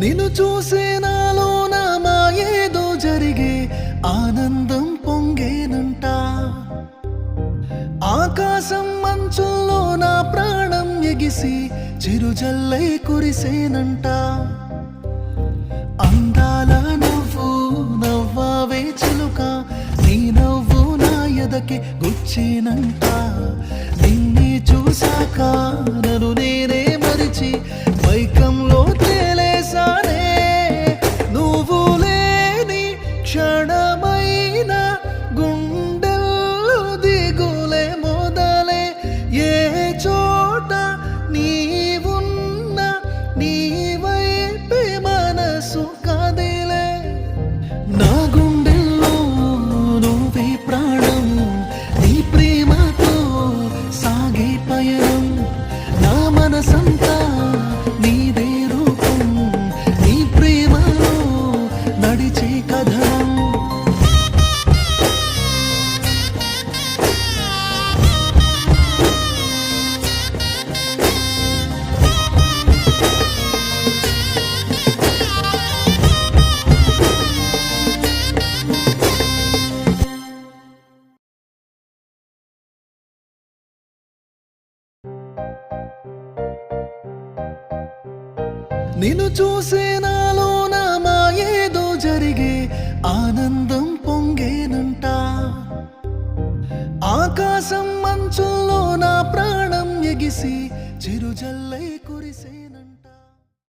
నిన్ను చూసే నాలోన మాయేదో జరిగే ఆనందం పొంగేనంట. ఆకాశం మంచుల్లో నా ప్రాణం ఎగిసి చిరుజల్లై కురిసేనంట. అందాల నవ్వు నవ్వావే చిలుక, నీ నవ్వు నా ఎదకి గుచ్చేనంట. నిన్నే చూశాక నన్ను నేనే మరిచి మైకంలో తేలేసానే. నువ్వు లేని క్షణమైన గుండెల్లో దిగులే మొదలే. ఏ చోట నీవున్న నీ వైపే మనసు కదిలే. నా గుండెల్లో నువ్వే ప్రాణం, నీ ప్రేమతో సాగే పయనం. నా మనసంతా నీదే రూపం, నీ ప్రేమలో నడిచే కథనం. నిన్ను చూసే నాలోన మాయేదో జరిగే ఆనందం పొంగేనంట. ఆకాశం మంచుల్లో నా ప్రాణం ఎగిసి చిరుజల్లై